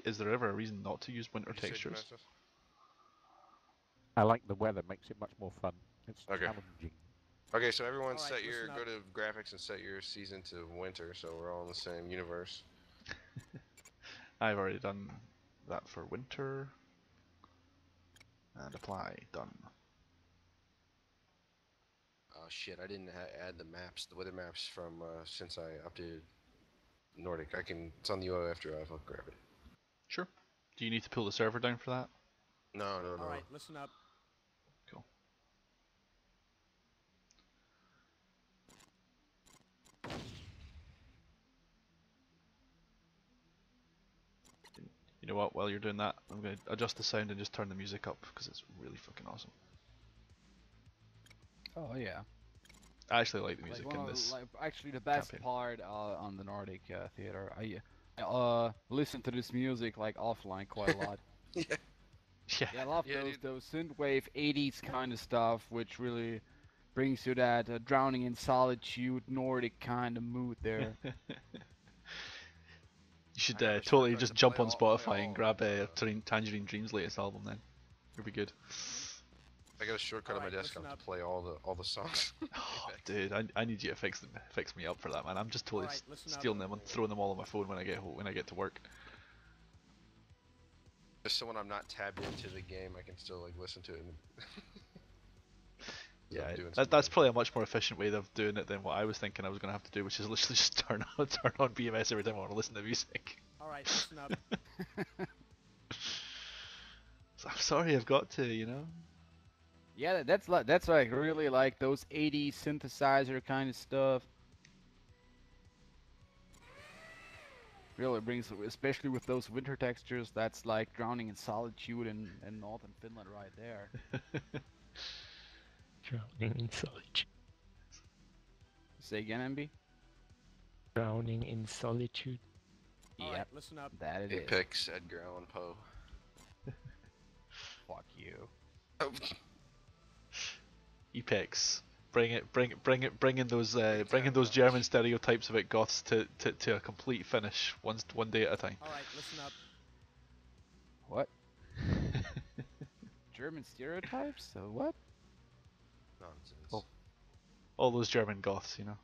is there ever a reason not to use winter What'd you say, textures? Domestos? I like the weather, makes it much more fun. It's Okay. challenging. Okay, so everyone Alright, set your listen go to graphics and set your season to winter, so we're all in the same universe. I've already done that for winter. And apply, done. Oh shit! I didn't add the maps, the weather maps from since I updated Nordic. It's on the UOAF drive. I'll grab it. Sure. Do you need to pull the server down for that? No, no, no. Alright, listen up. Cool. You know what, while you're doing that, I'm going to adjust the sound and just turn the music up, because it's really fucking awesome. Oh yeah. I actually like the music in Like this. actually the best campaign. part on the Nordic theater. I listen to this music like offline quite a lot. Yeah. Yeah. Yeah, I love Yeah, those synthwave 80s kind of stuff, which really brings you that drowning in solitude Nordic kind of mood there. You should I have a totally shortcut just to jump play on all Spotify and grab of, Tangerine Dream's latest album then. It'll be good. I got a shortcut on my Alright, desktop listen to up. play all the songs. Oh, dude, I need you to fix me up for that, man. I'm just totally Alright, listen up. stealing them and throwing them all on my phone when I get to work. Just so when I'm not tabbed into the game, I can still like listen to it. And Yeah, doing that's something. probably a much more efficient way of doing it than what I was thinking I was going to have to do, which is literally just turn on BMS every time I want to listen to music. Alright, listen up. So I'm sorry, I've got to, you know. Yeah, that's like really like those 80s synthesizer kind of stuff. Really brings, especially with those winter textures, that's like drowning in solitude in northern Finland right there. Drowning in solitude. Say again, MB? Drowning in solitude. Alright, Yep, listen up. that it is. Apex, Edgar Allan Poe. Fuck you. Epex, bring in those down, guys. German stereotypes about goths to a complete finish, one day at a time. Alright, listen up. What? German stereotypes? So what? Nonsense. Oh. All those German goths, you know.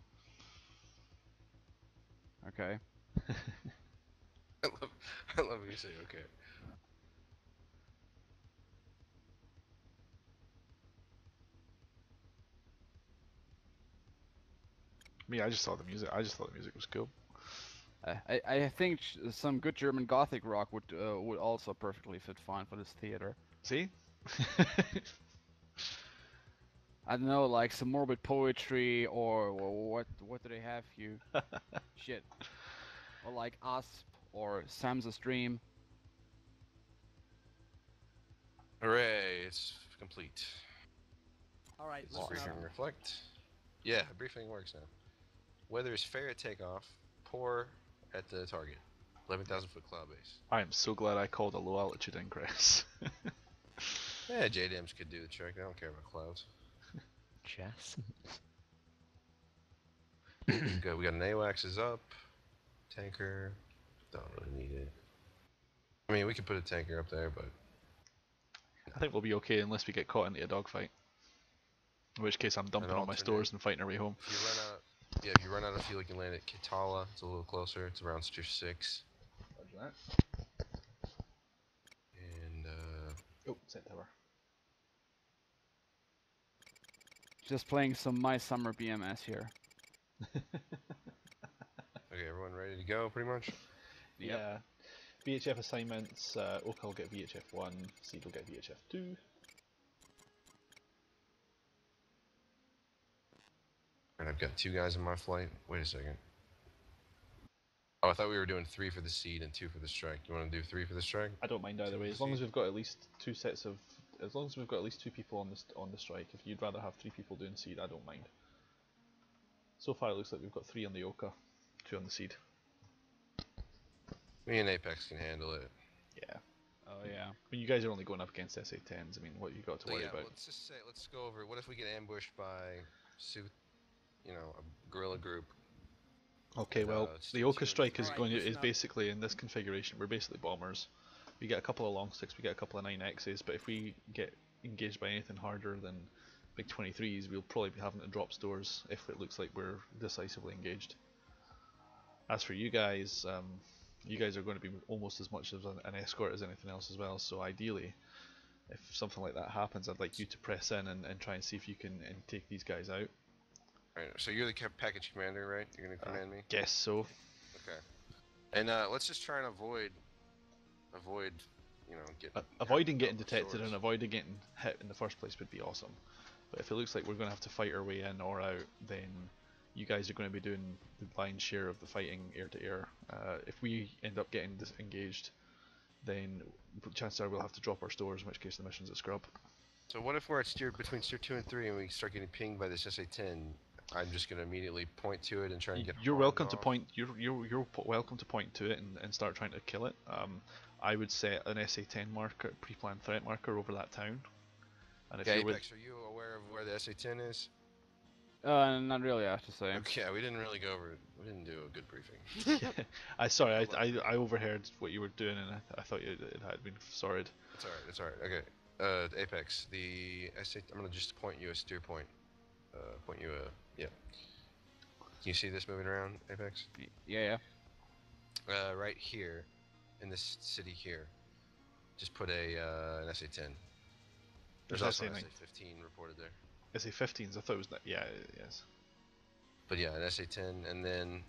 Okay. I love when you say okay. Me, I just thought the music was cool. I think some good German Gothic rock would also perfectly fit fine for this theater. See? I don't know, like some morbid poetry or what do they have you? Shit. Or like Asp or Sam's Dream. Hooray! It's complete. Alright, It's listen briefing up. and reflect. Yeah, briefing works now. Weather is fair at takeoff, poor at the target. 11,000 foot cloud base. I am so glad I called a low altitude ingress. Yeah, JDMs could do the trick. They don't care about clouds. Jazz. Good. We got an AWACS is up. Tanker. Don't really need it. I mean, we could put a tanker up there, but I think we'll be okay unless we get caught into a dogfight. In which case I'm dumping all my alternate. stores and fighting our way home. if you run out, if you run out of fuel, you can land at Kitala. It's a little closer. It's around Tier 6. Roger that. And Oh, set tower. Just playing some My Summer BMS here. okay, everyone ready to go? Pretty much. Yep. Yeah. VHF assignments, Oka will get VHF 1, Seed will get VHF 2. And I've got 2 guys in my flight. Wait a second. Oh, I thought we were doing 3 for the seed and 2 for the strike. You want to do 3 for the strike? I don't mind either way, as long as we've got at least 2 sets of, as long as we've got at least 2 people on the strike. If you'd rather have 3 people doing seed, I don't mind. So far it looks like we've got 3 on the Oka, 2 on the seed. Me and Apex can handle it. Yeah. Oh yeah. I mean, you guys are only going up against SA-10s, I mean, what you got to So worry yeah, about? let's just say, let's go over, what if we get ambushed by, a guerrilla group? Okay, well, the Steer 2 Oka and strike 3. is Alright, listen is up. basically in this configuration. We're basically bombers. We get a couple of long sticks, we get a couple of 9Xs, but if we get engaged by anything harder than big 23s, we'll probably be having to drop stores if it looks like we're decisively engaged. As for you guys are going to be almost as much as an escort as anything else as well. So ideally, if something like that happens, I'd like you to press in and try and see if you can take these guys out. Right, so you're the package commander, right? You're gonna command me. Guess so. Okay. And let's just try and avoid, you know, Avoiding getting help with detected swords. and avoiding getting hit in the first place would be awesome. But if it looks like we're going to have to fight our way in or out, then you guys are going to be doing the lion's share of the fighting air to air. If we end up getting disengaged, then chances are we'll have to drop our stores, in which case the mission's a scrub. So what if we're at between steer 2 and 3 and we start getting pinged by this SA-10? I'm just gonna immediately point to it and try and get. You're harmed welcome to off. point. You're welcome to point to it and start trying to kill it. I would set an SA-10 marker, pre-planned threat marker over that town. And if Yeah, you're Apex, are you aware of where the SA-10 is? Not really, I have to say. Okay, we didn't really go over it. We didn't do a good briefing. I overheard what you were doing and I thought it had been sorted. It's alright, it's alright. Okay. Apex, the SA, I'm gonna just point you a steer point. Yeah. Can you see this moving around, Apex? Yeah. Right here, in this city here, just put an SA-10. There's also an SA-15 reported there. SA-15s, I thought it was that. Yeah, yes. But yeah, an SA-10, and then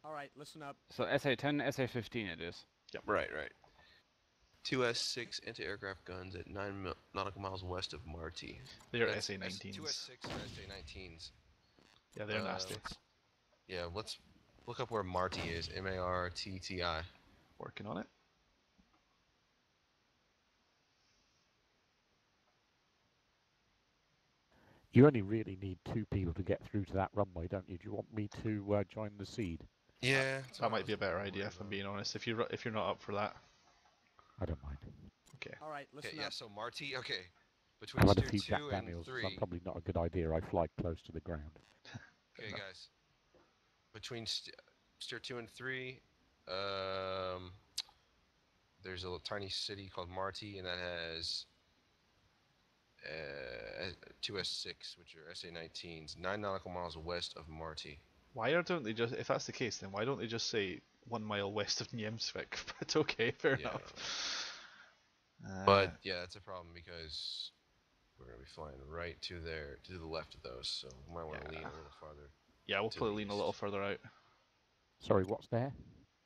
Alright, listen up. So SA-10, SA-15 it is. Yep. right. 2 S6 anti-aircraft guns at 9 nautical miles west of Marty. They are That's SA-19s. 2 S6 and SA-19s. Yeah, they're nasty. Let's look up where Marty is. M-A-R-T-T-I. Working on it. You only really need 2 people to get through to that runway, don't you? Do you want me to join the seed? Yeah, That might be a better idea, if I'm being honest. If you're not up for that. I don't mind. Okay. Alright, Okay, listen yeah, up. so Marty, okay. Between I've had a steer few Jack 2 and Daniels, so 3. probably not a good idea. I fly close to the ground. Okay, guys. Between steer 2 and 3, there's a little tiny city called Marty, and that has 2 S6, which are SA-19s, 9 nautical miles west of Marty. Don't they just? If that's the case, then why don't they just say 1 mile west of Niemsvik? But okay, fair enough. But yeah, that's a problem because we're gonna be flying right to the left of those, so we might want to lean a little farther. Yeah, we'll to probably the lean a east. little further out. Sorry, what's there?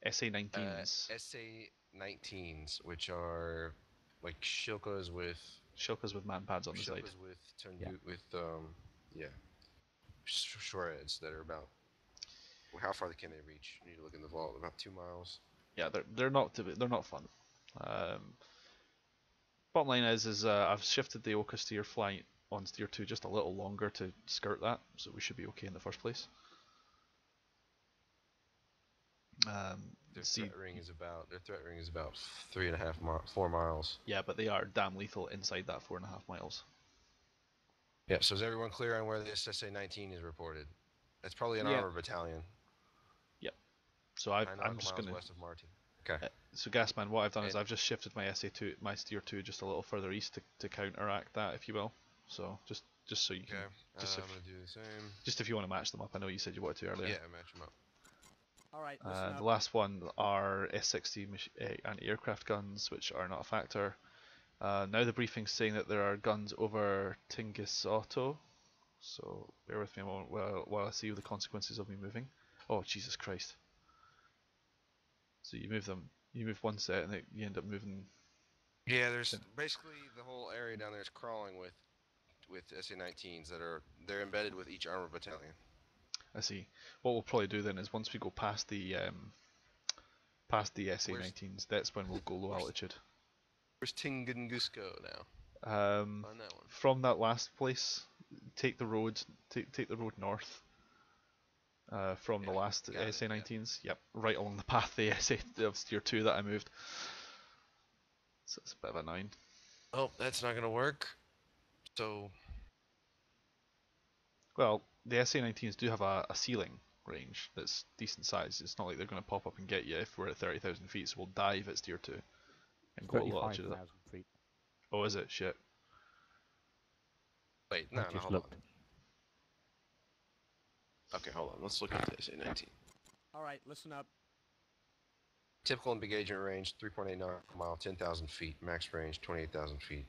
SA-19s. SA-19s, which are like Shilkas with Man pads on the side. Shilkas with Yeah. Shoreds that are about. How far can they reach? You need to look in the vault. About 2 miles. Yeah, they're not fun. Bottom line is I've shifted the Oka steer flight on steer 2 just a little longer to skirt that, so we should be okay in the first place. Their threat ring is about 3.5 4 miles. Yeah, but they are damn lethal inside that 4.5 miles. Yeah. So is everyone clear on where this SA-19 is reported? That's probably an armor battalion. Yep. So I'm 9 just miles gonna. west of Marty. Okay. So Gasman, what I've done is I've just shifted my my steer 2 just a little further east to counteract that, if you will. So just so you can. Okay. Just I'm gonna do the same. Just if you want to match them up, I know you said you wanted to earlier. Yeah, match them up. Alright, listen up. The last one are S-60 anti-aircraft guns, which are not a factor. Now the briefing's saying that there are guns over Tingisoto, so bear with me a moment while I see the consequences of me moving. Oh, Jesus Christ. So you move one set and you end up moving. Yeah, there's basically the whole area down there is crawling with SA-19s they're embedded with each armor battalion. I see. What we'll probably do then is once we go past the SA-19s, that's when we'll go low altitude. Where's Tunguska now? Find that one. From that last place, take the road north. From the last SA-19s, yep, right along the path the of steer 2 that I moved. So it's a bit of a 9. Oh, that's not gonna work. So, well, the SA-19s do have a ceiling range that's decent size. It's not like they're going to pop up and get you if we're at 30,000 feet, so we'll dive at steer 2 and go a lot altitude. 35,000 feet. Oh, is it? Shit. Wait, I no, just hold looked. on. Okay, hold on. Let's look at the SA-19. All right, listen up. Typical engagement range, 3.8 nautical mile, 10,000 feet. Max range, 28,000 feet.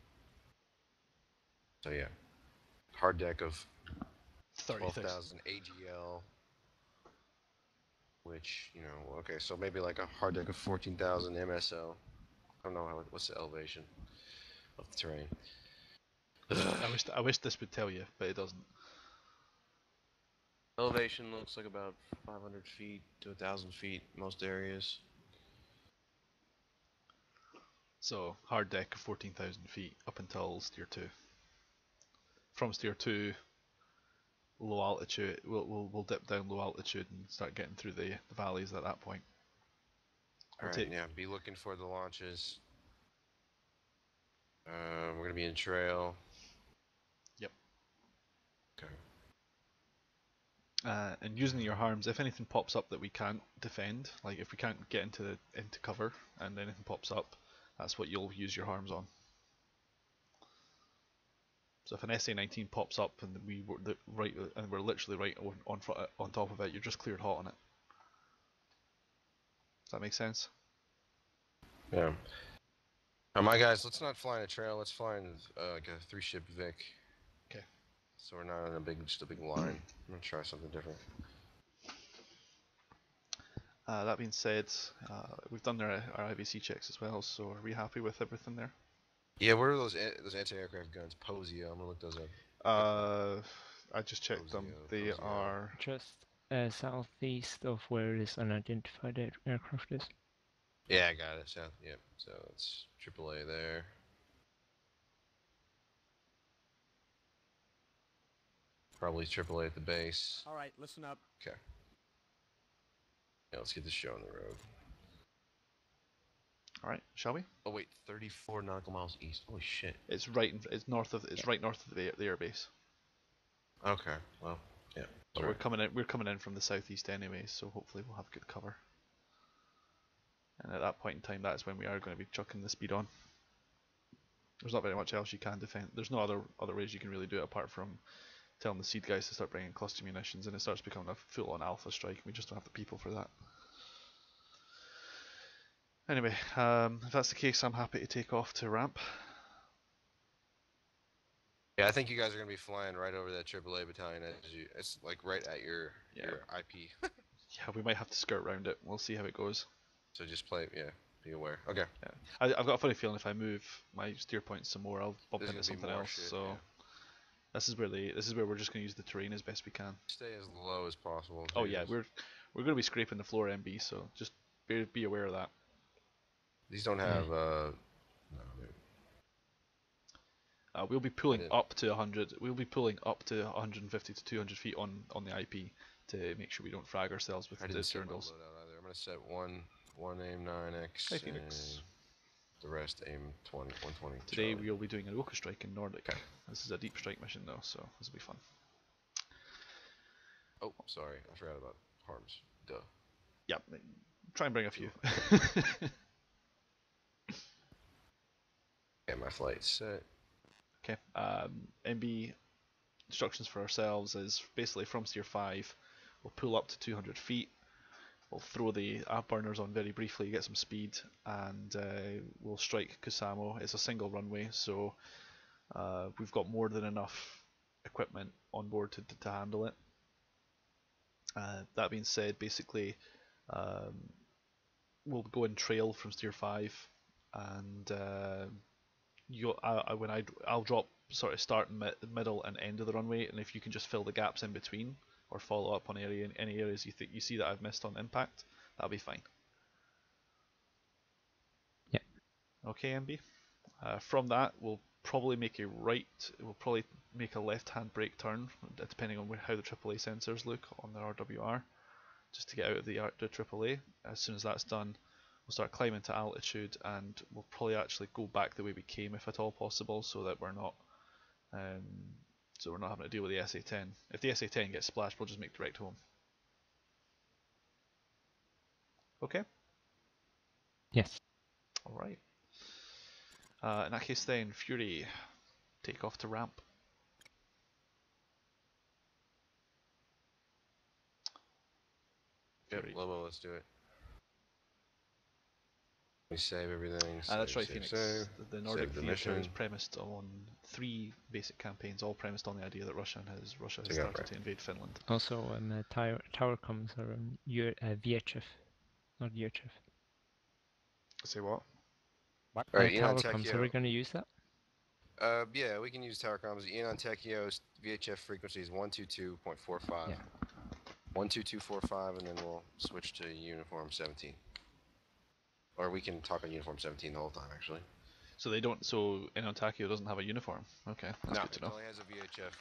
So yeah, hard deck of 30,000. 12,000 AGL. Which, you know, okay, so maybe like a hard deck of 14,000 MSO. I don't know what's the elevation of the terrain. I wish this would tell you, but it doesn't. Elevation looks like about 500 feet to 1,000 feet most areas. So hard deck of 14,000 feet up until steer 2. From steer 2, low altitude, we'll dip down low altitude and start getting through the valleys at that point. Alright, yeah, be looking for the launches. We're gonna be in trail. Yep. Okay. And using your harms, if anything pops up that we can't defend, like if we can't get into cover and anything pops up, that's what you'll use your harms on. So if an SA-19 pops up and we're literally right on top of it, you're just cleared hot on it. Does that make sense? Yeah. Now, my guys, let's not fly in a trail. Let's fly in like a 3-ship Vic. Okay. So we're not in just a big line. I'm gonna try something different. That being said, we've done our IVC checks as well. So are we happy with everything there? Yeah, what are those anti-aircraft guns? Posio. I'm gonna look those up. I just checked them. Posio, They Posio. are Just southeast of where this unidentified aircraft is. Yeah, I got it. South. Yep. So it's AAA there. Probably AAA at the base. All right, listen up. Okay. Yeah, let's get this show on the road. all right. Shall we? Oh wait, 34 nautical miles east. Holy shit. It's right north of the airbase. Okay. Well, yeah. But Sorry. we're coming in from the southeast anyway, so hopefully we'll have good cover. And at that point in time, that's when we are going to be chucking the speed on. There's not very much else you can defend. There's no other ways you can really do it apart from telling the seed guys to start bringing cluster munitions, and it starts becoming a full-on alpha strike. We just don't have the people for that. Anyway, if that's the case, I'm happy to take off to ramp. Yeah, I think you guys are gonna be flying right over that AAA battalion as you. It's like right at your IP. Yeah, we might have to skirt around it. We'll see how it goes. So just play. Yeah, be aware. Okay. Yeah, I've got a funny feeling if I move my steer points some more, I'll bump There's into gonna be something more else. shit, So yeah. this is where we're just going to use the terrain as best we can. Stay as low as possible. Oh yeah, Jesus. we're going to be scraping the floor MB, so just be aware of that. These don't have. No, We'll be pulling did. up to 100. We'll be pulling up to 150 to 200 feet on the IP to make sure we don't frag ourselves with I the didn't set my journals. loadout either. I'm gonna set one aim 9x. Hi, Phoenix. And the rest aim 120. Today Charlie. we'll be doing an Oka strike in Nordic. Okay. This is a deep strike mission though, so this will be fun. Oh, sorry, I forgot about harms. Duh. Yeah, try and bring a few. Yeah, my flight's set. Okay, MB instructions for ourselves is basically from steer 5, we'll pull up to 200 feet, we'll throw the afburners on very briefly, get some speed, and we'll strike Kusamo. It's a single runway, so we've got more than enough equipment on board to handle it. That being said, basically we'll go in trail from steer 5, and I'll drop sort of start, middle, and end of the runway, and if you can just fill the gaps in between or follow up on any areas you see that I've missed on impact, that'll be fine. Yeah. Okay, MB. From that, we'll probably make a right. We'll probably make a left-hand brake turn, depending on how the AAA sensors look on the RWR, just to get out of the AAA. As soon as that's done, we'll start climbing to altitude, and we'll probably actually go back the way we came if at all possible, so that we're not So we're not having to deal with the SA-10. If the SA-10 gets splashed, we'll just make direct home. Okay? Yes. Alright. In that case then, Fury, take off to ramp. Yep, Fury. Lobo, let's do it. Let me save everything. That's save, right, save, Phoenix. save. The Nordic Save the theatre is mission. premised on 3 basic campaigns, all premised on the idea that Russia has Take off, started right. to invade Finland. Also, tower comms are on VHF, not UHF. Say what? What? Alright, Enon Tower comms, are we Techio. going to use that? Yeah, we can use tower comms. Enon Techio's VHF frequency is 122.45. Yeah. 12245, and then we'll switch to uniform 17. Or we can talk on uniform 17 the whole time, actually. So they don't. So Inontakio doesn't have a uniform. Okay, that's No, good to it know. only has a VHF.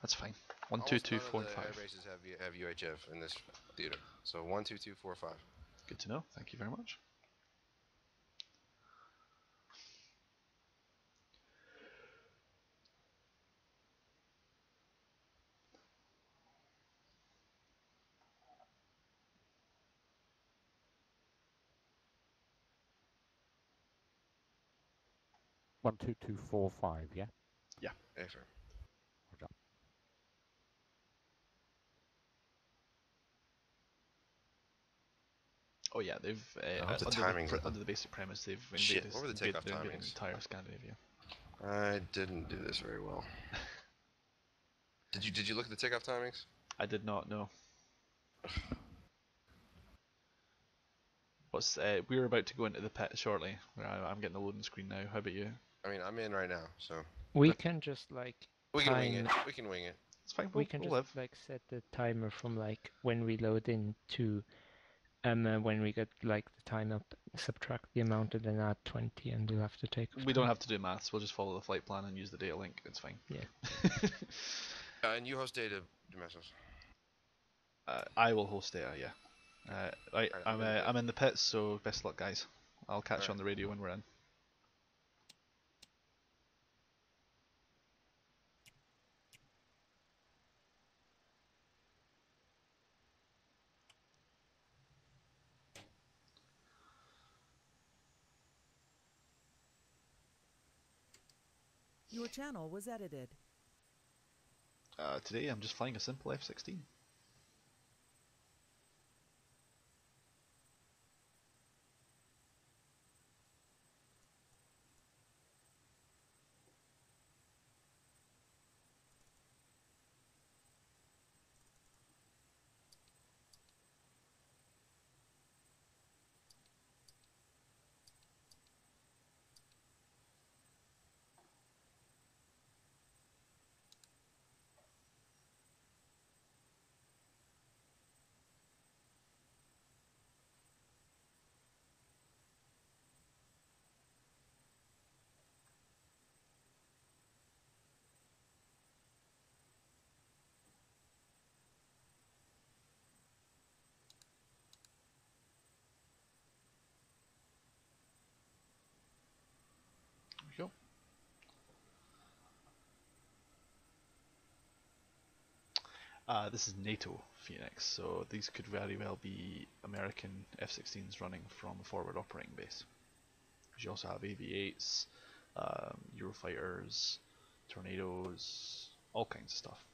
That's fine. Almost none of 12245. the air bases have UHF in this theater. So 12245. Good to know. Thank you very much. One, 2, 2, 4, 5. Yeah. Yeah. Affirm. Roger. Oh yeah, they've the timings of under the basic premise they've Shit, invaded, what were the takeoff they're invading timings? entire Scandinavia. I didn't do this very well. Did you look at the takeoff timings? I did not know. We're about to go into the pit shortly. I'm getting the loading screen now. How about you? I mean, I'm in right now, so We can just like we can wing time. it. We can wing it. It's fine. We can we'll just live. like set the timer from like when we load in to, when we get like the time up, subtract the amount and then add 20, and we'll have to take. We don't have to do maths. We'll just follow the flight plan and use the data link. It's fine. Yeah. And you host data, Domestos. I will host data. Yeah. Right. Alright, I'm in the pits, so best luck, guys. I'll catch you on the radio when we're in. Your channel was edited. Today I'm just flying a simple F-16. There we go. This is NATO Phoenix, so these could very well be American F-16s running from a forward operating base. You also have AV-8s, Eurofighters, Tornadoes, all kinds of stuff.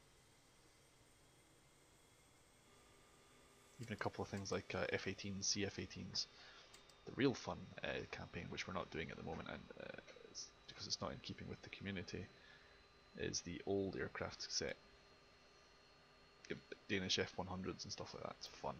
Even a couple of things like F-18s, CF-18s. The real fun campaign, which we're not doing at the moment, and because it's not in keeping with the community, is the old aircraft set. Danish F-100s and stuff like that. It's fun.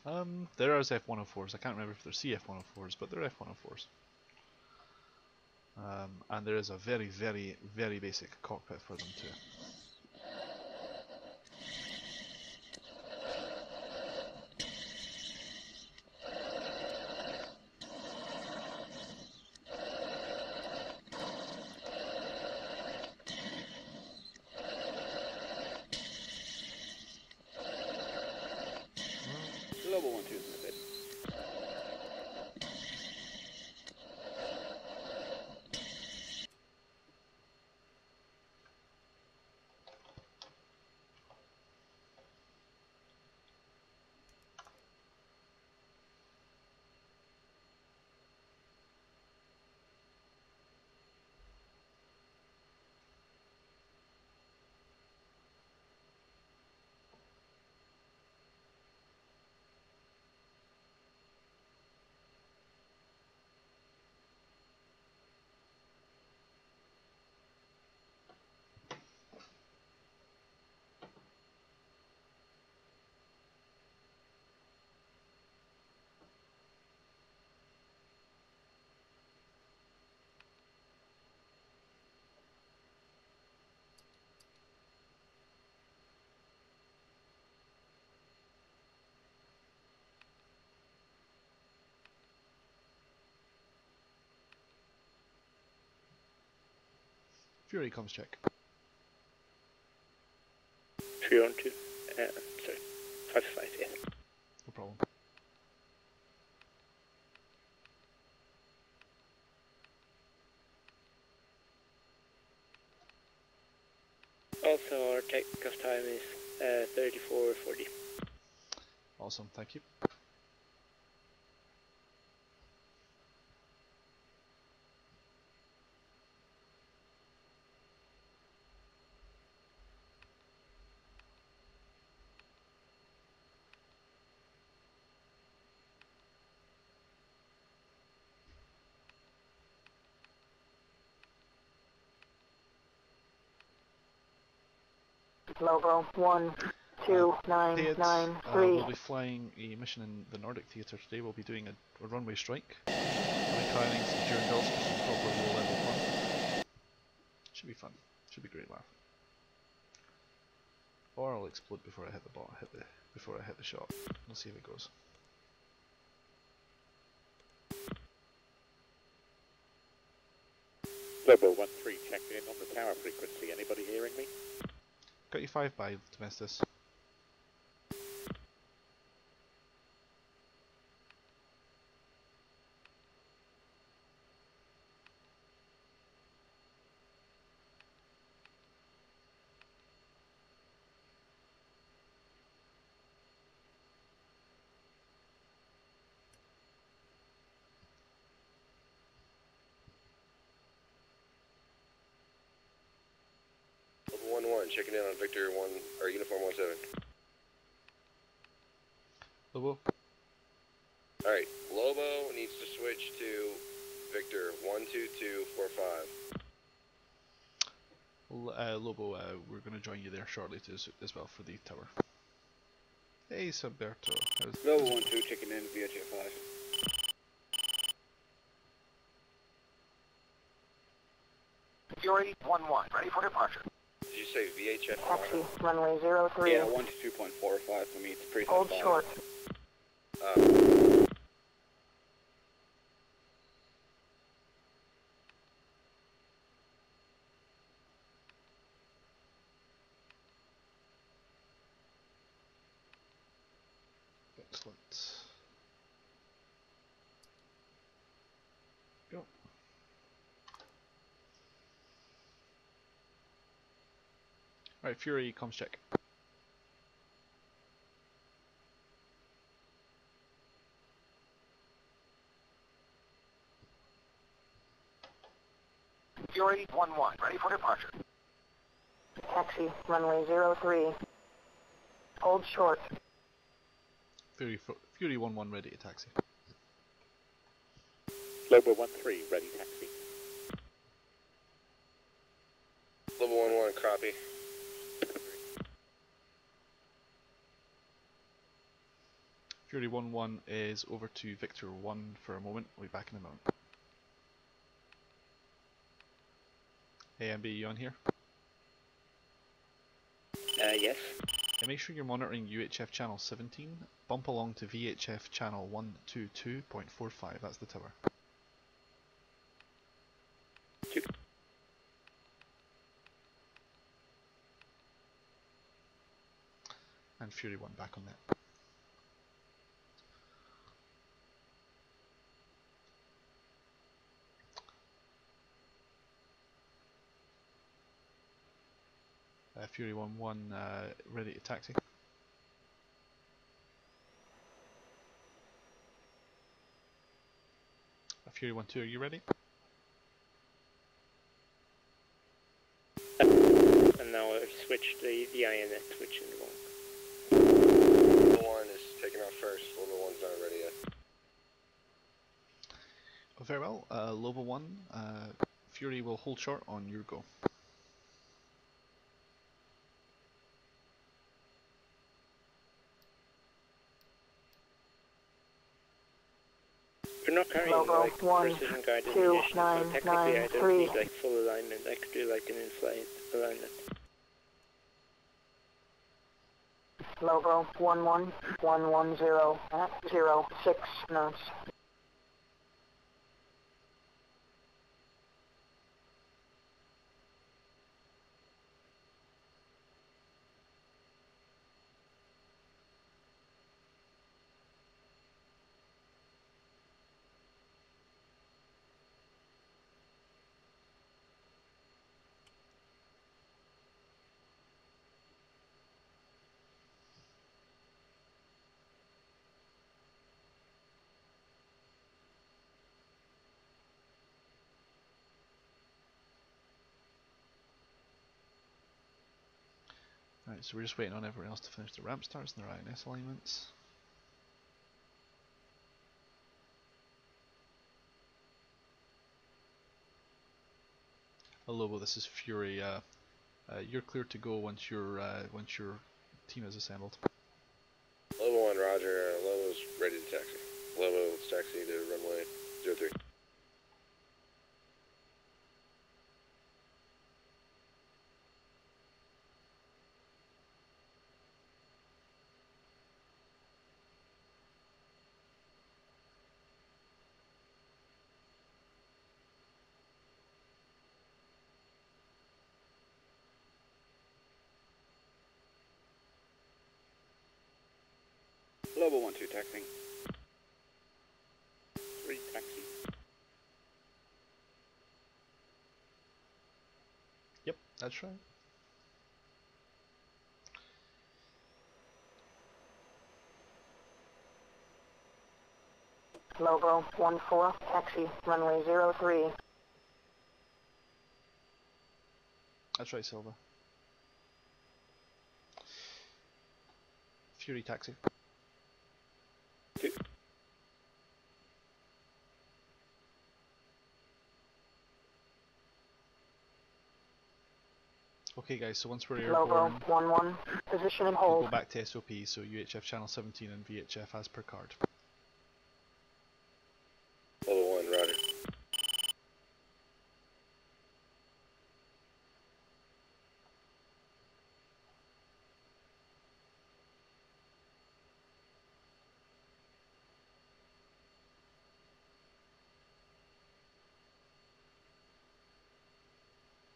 There are F104s. I can't remember if they're CF104s, but they're F104s. And there is a very, very, very basic cockpit for them too. Global 1-2 in the bit. Fury comms check. 3 on 2. Sorry. 5-5, yeah. No problem. Also, our takeoff time is 34:40. Awesome, thank you. Logo 12993. We'll be flying a mission in the Nordic theatre today. We'll be doing a runway strike. We'll be climbing some during hills for some proper low level fun. Should be fun. Should be a great laugh. Or I'll explode before I hit the ball. Before I hit the shot. We'll see how it goes. Lobo 1-3 checking in on the tower frequency. Anybody hearing me? Got you 5 by Domestis. Lobo 1-1, checking in on Victor 1 or Uniform 17. Lobo. Alright, Lobo needs to switch to Victor 12245. Lobo, we're going to join you there shortly as well for the tower. Hey, Subberto. Global 1-2 checking in via Jet 5. Fury 1-1, ready for departure. Did you say VHF? Taxi, runway 03. Yeah, 1 to 2.45 for me. It's pretty Hold fast. short. Excellent. Go. Alright, Fury, comms check. Fury 1-1, ready for departure. Taxi, runway 03. Hold short. Fury 1-1 ready to taxi. Lobo 1-3 ready taxi. Lobo 1-1, copy. Fury 1-1 is over to Victor 1 for a moment. We'll be back in a moment. AMB, you on here? Yes. Yeah, make sure you're monitoring UHF channel 17. Bump along to VHF channel 122.45. That's the tower. And Fury 1 back on that. Fury 1-1 ready to taxi. Fury 1-2, are you ready? And now I've switched the INET switch in the Level 1 is taking off first, Level 1's not ready yet. Oh, very well. Level 1, Fury will hold short on your go. We're not carrying Logo like 1, precision guided 2, munitions, so 9, technically 9, I don't 3. need like full alignment. I could do like an in-flight alignment. Logo 11110 at 06 knots. Right, so we're just waiting on everyone else to finish the ramp starts and their INS alignments. Hello, well, this is Fury. You're clear to go once your team is assembled. Level 1, roger. Level's ready to taxi. Level's taxi to runway 03. Level 1-2 taxiing. 3 taxi. Yep, that's right. Logo 14, taxi, runway 03. That's right, Silva. Fury taxi. 2. Okay guys, so once we're Logo airborne, 11, position and we'll hold. go back to SOP, so UHF channel 17 and VHF as per card. Level 1, roger.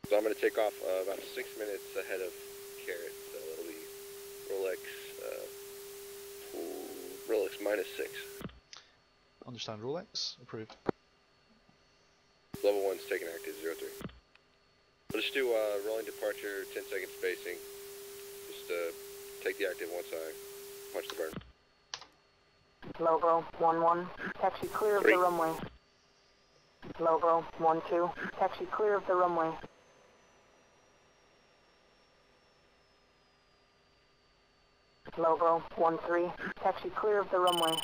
So I'm going to take off about 6 minutes ahead of Carrot, so it'll be Rolex -6. Understand Rolex? Approved. Level 1's taking active 03. We'll just do rolling departure, 10-second spacing. Just take the active once I punch the burn. Logo 11, taxi clear of 3. the runway. Logo 12, taxi clear of the runway. Logo 13, taxi clear of the runway.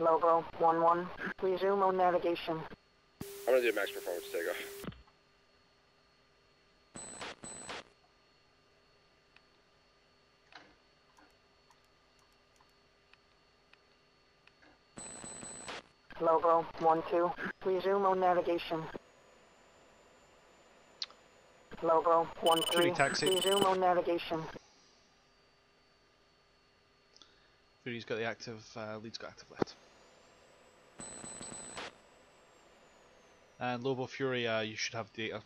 Lobo 1-1. Resume on navigation. I'm gonna do max performance takeoff. Lobo 1-2. Resume on navigation. Lobo 1-3. Fury taxi. Resume on navigation. Fury's got the active, lead's got active left. And Lobo Fury, you should have data.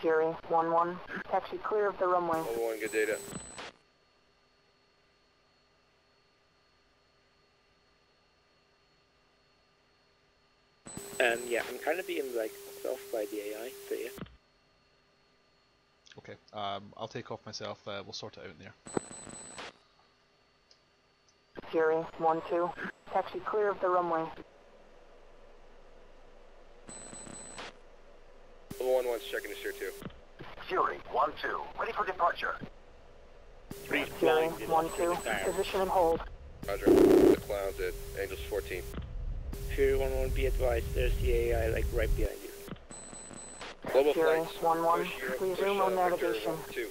Fury 1-1. Taxi clear of the runway. Level 1, good data. Yeah, I'm kind of being like knocked off by the AI. So yeah. Okay, I'll take off myself, we'll sort it out in there. Fury 1-2. Taxi clear of the runway. Level 1's checking to steer 2. Fury 1-2. Ready for departure. Three Fury flying 1-2. Position and hold. Roger. The clouds at Angels 14. Fury 1-1, be advised, there's the AI like right behind you. Global Fury flights. 1-1. Push Europe, Resume push, on Victor navigation. 1-2.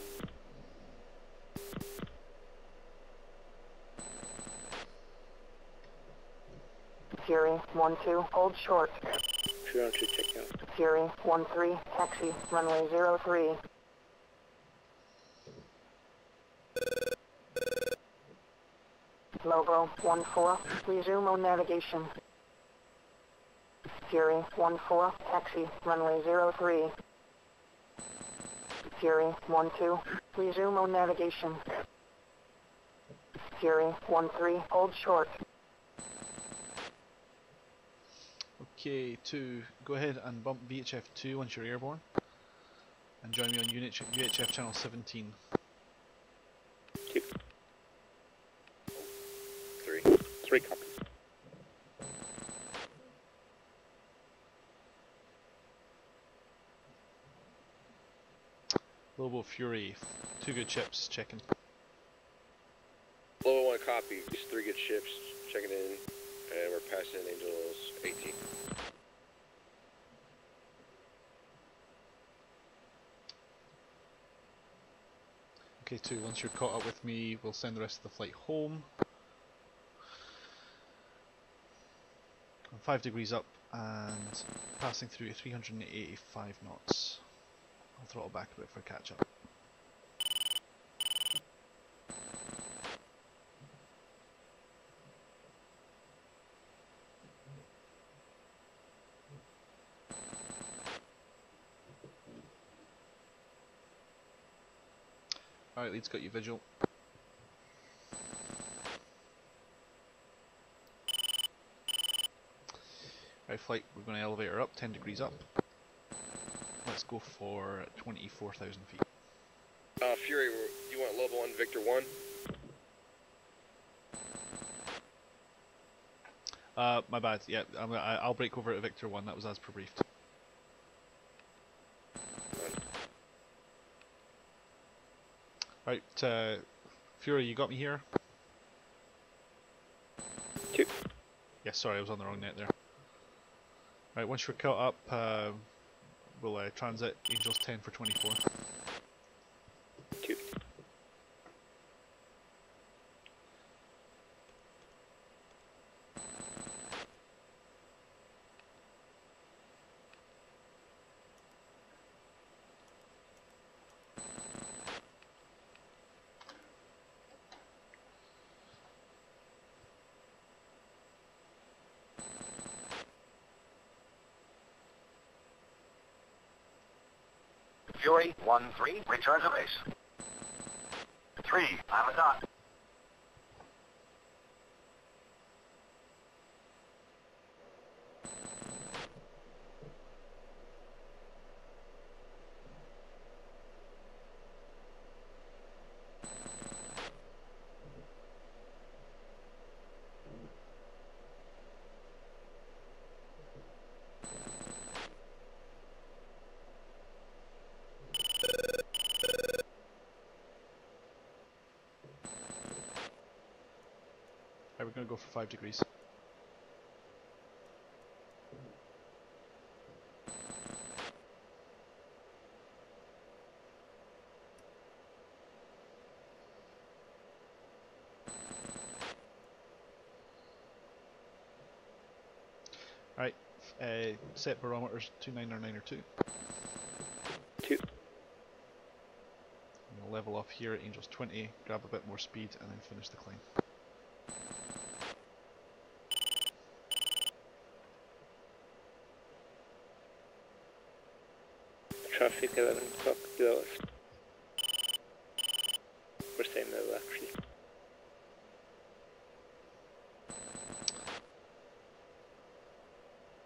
Fury 1-2. Hold short. Fury 1-2, check out. Fury 1-3. Taxi runway 03. Lobo 1-4. Resume on navigation. Fury 1-4. Taxi runway 03. Fury 1-2. Resume on navigation. Fury 1-3. Hold short. Okay, 2, go ahead and bump VHF 2 once you're airborne. And join me on UHF channel 17. 2. 3. 3 copies. Lobo Fury, 2 good chips, checking. Level 1 copy. These 3 good ships. Checking in. And we're passing Angels 18. Okay, 2, once you're caught up with me, we'll send the rest of the flight home. I'm 5 degrees up and passing through 385 knots. I'll throttle back a bit for catch up. Alright, lead's got you visual. Right, flight, we're going to elevate her up, 10 degrees up. Let's go for 24,000 feet. Fury, you want level 1, Victor 1? My bad, yeah, I'll break over at Victor 1, that was as per briefed. Right, Fury, you got me here? 2. Yeah, sorry, I was on the wrong net there. Right, once you're caught up, we'll transit Angels 10 for 24. 2. Fury 1-3. Return to base. 3. I'm a dot. Right, we're going to go for 5 degrees. Right, set barometers 29 or 9 or 2. 2. I'm going to level off here at Angels 20, grab a bit more speed, and then finish the climb. Traffic 11 o'clock lowest. We're staying low actually.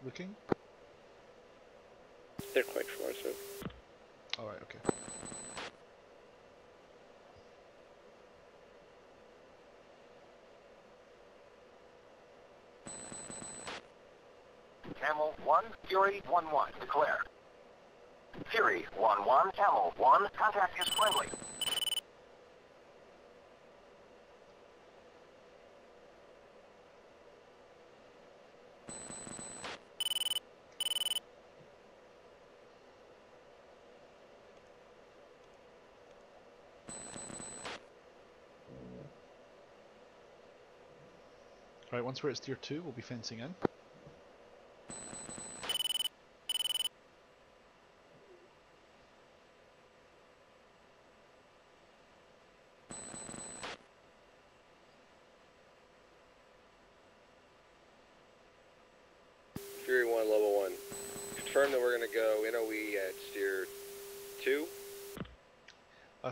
Looking? They're quite far, so Alright, okay. Camel 1, Fury 1-1, declare. Fury 1-1, Camel 1, contact is friendly. Right, once we're at tier 2, we'll be fencing in. Fury 1, level 1. Confirm that we're going to go NOE at steer 2.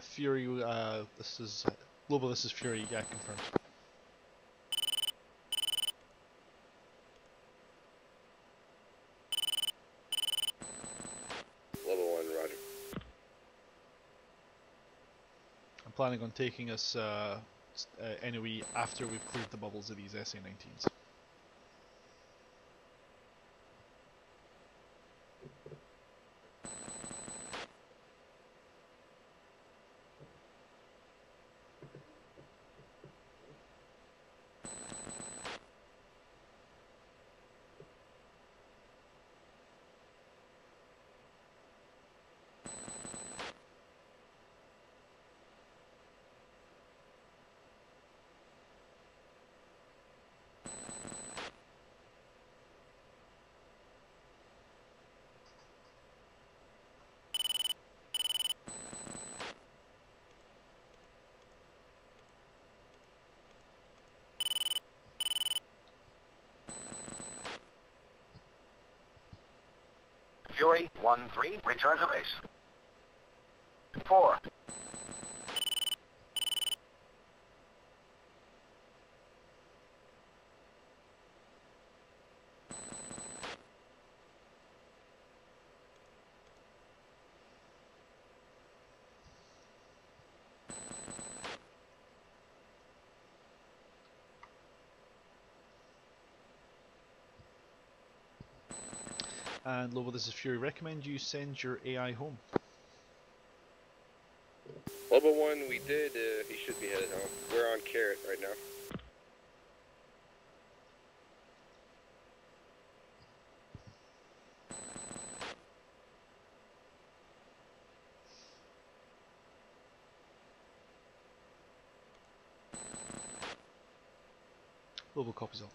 Fury, this is Global, this is Fury, yeah, confirmed. Level 1, roger. I'm planning on taking us NOE after we've cleared the bubbles of these SA-19s. Fury 1-3, return to base. 4. And Lobo, this is Fury. Recommend you send your AI home. Level 1, we did. He should be headed home. We're on Carrot right now. Lobo copies all.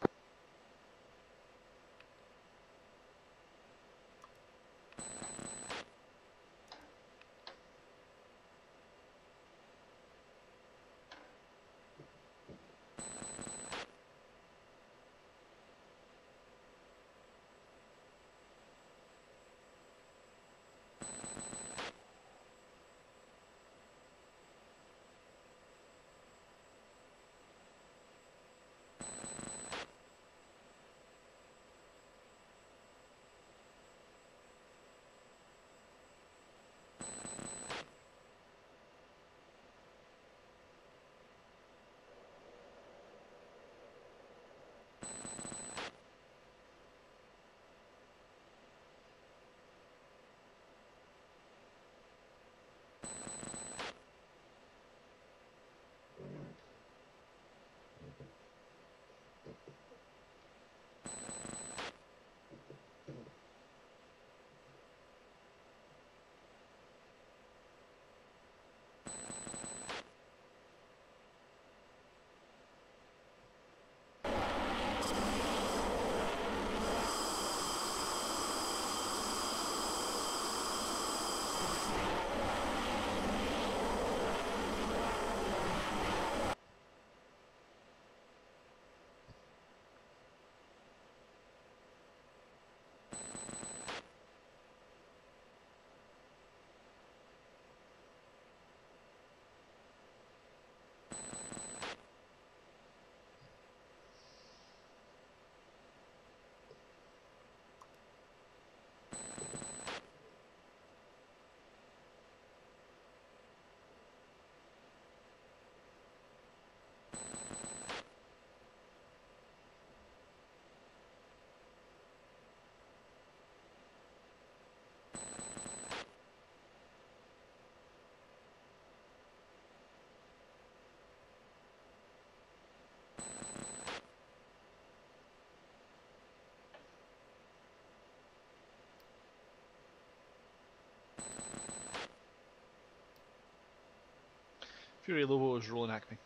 Fury Lobo is rolling Acme.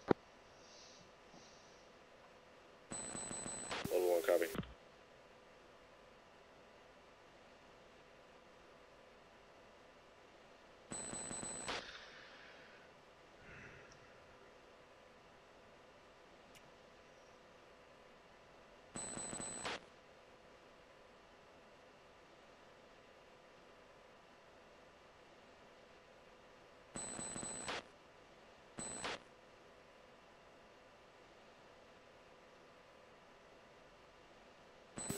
Level 1, copy.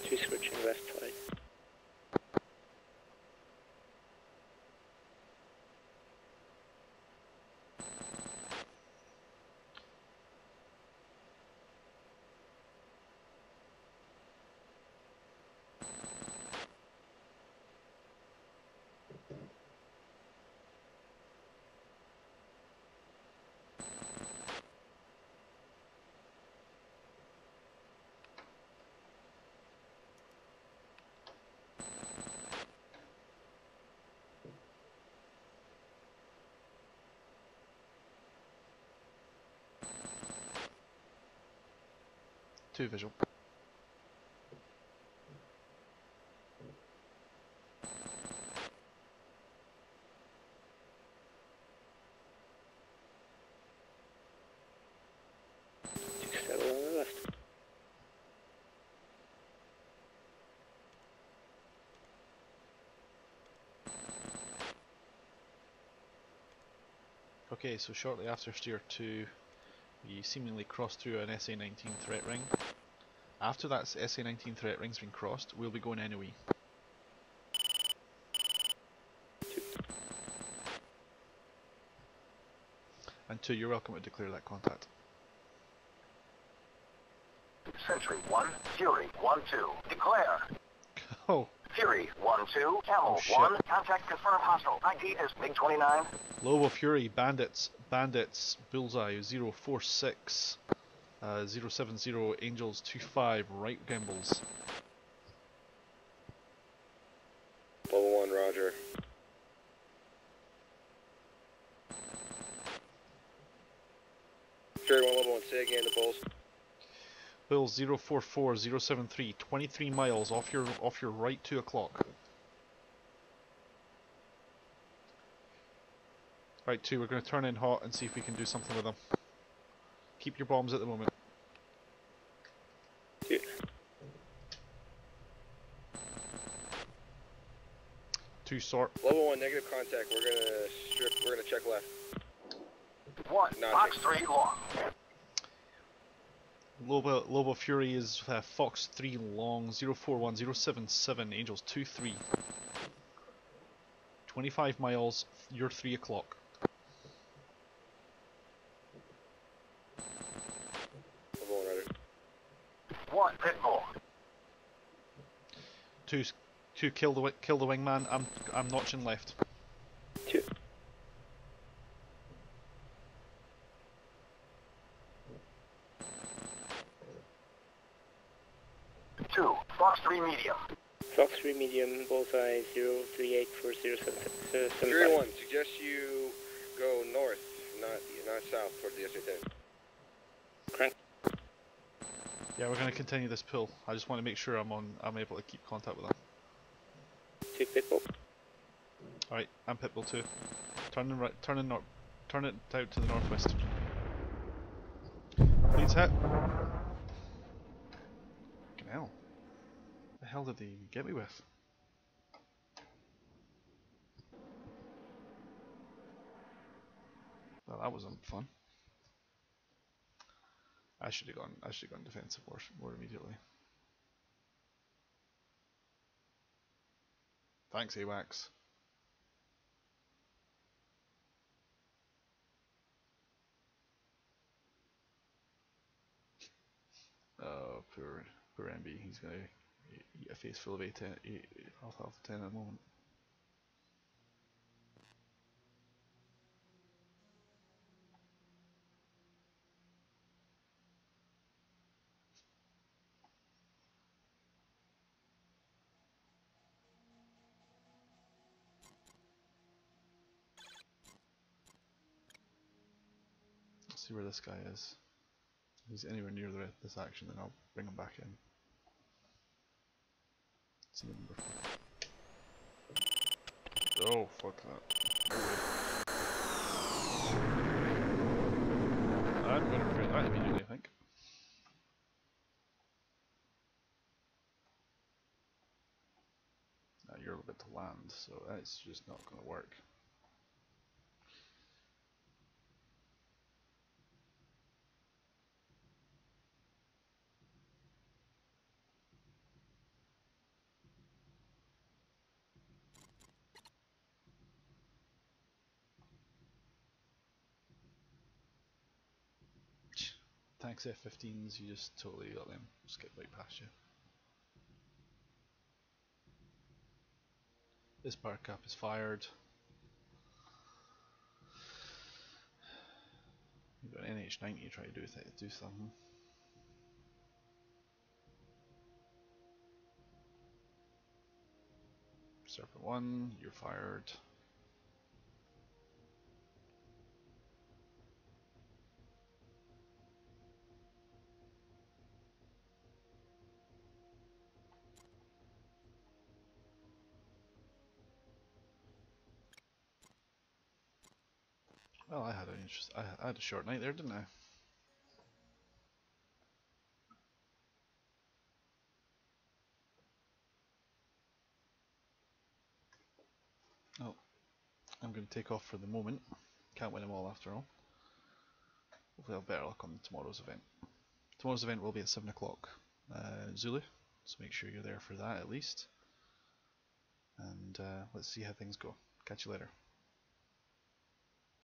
Two switching west side. Two visual. Two settle on the left. Okay, so shortly after steer 2, we seemingly crossed through an SA-19 threat ring. After that SA-19 threat ring's been crossed, we'll be going NOE. And 2, you're welcome to declare that contact. Sentry 1, Fury 1-2, declare. Oh. Fury 1-2, Camel 1, contact confirmed hostile. ID is MiG-29. Lobo Fury, Bandits, Bullseye 046, 070, Angels 25, right gimbals. Level 1, roger. Fury 1, level 1, say again to Bulls. Bulls 044, 073, 23 miles off your right 2 o'clock. Right 2, we're going to turn in hot and see if we can do something with them. Keep your bombs at the moment. Yeah. 2 sort. Level 1, negative contact. We're gonna check left. 1, Not Fox 3 long. Lobo Fury is Fox 3 long, 041, 077, Angels 23. 25 miles, you're 3 o'clock. Level 1, roger. 1, Pitbull. 2, kill the wingman. I'm notching left. 2. Fox 3 medium. Fox 3 medium, bullseye 038 for 075. Fury 1, suggest you go north, not south, towards the SA-10. Crank. Yeah, we're going to continue this pull. I just want to make sure I'm able to keep contact with them. 2 pitbull. Alright, I'm Pitbull 2. Turn it out to the northwest. Please hit. Fucking hell. The hell did they get me with? Well, that wasn't fun. I should have gone defensive more immediately. Thanks, AWACS. Oh, poor MB. He's gonna eat a face full of Alpha 10 in a moment. see where this guy is. If he's anywhere near this action, then I'll bring him back in. See number 4. Oh, fuck that. I'm going to regret that immediately, I think. You're a little bit to land, so that's just not going to work. Tanks F-15s, you just totally got them. Skip right past you. This power cap is fired. You've got an NH-90 try to do something. Serpent 1, you're fired. Well, I had a short night there, didn't I? Oh, I'm going to take off for the moment. Can't win them all after all. Hopefully I'll have better luck on tomorrow's event. Tomorrow's event will be at 7 o'clock Zulu, so make sure you're there for that at least. And let's see how things go. Catch you later.